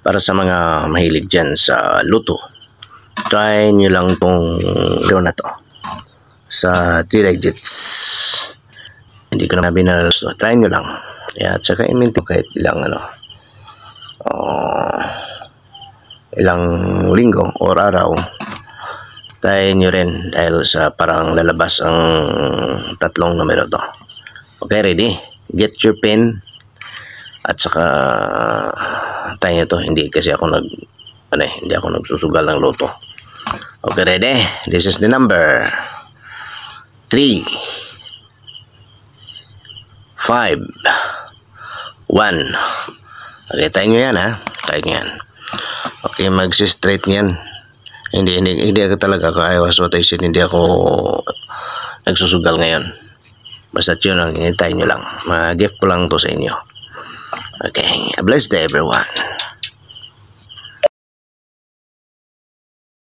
Para sa mga mahilig dyan sa luto, try nyo lang tong video na to sa 3 digits. Hindi ko na binalas. Try nyo lang. At saka i-maintain kahit ilang ilang linggo or araw. Try nyo rin dahil sa parang lalabas ang 3 numero to. Okay, ready? Get your pen. At saka tayo nyo to, hindi kasi ako hindi ako nagsusugal ng loto. Okay, ready? This is the number 3 5 1. Okay, tayo nyo yan ha. Tayo nyo yan. Okay, mag-straight nyan. Hindi ako talaga, I was what I said, hindi ako nagsusugal ngayon. Basta yun lang, hintayin nyo lang. Mag-gift ko lang to sa inyo. Okay, a blessed day everyone.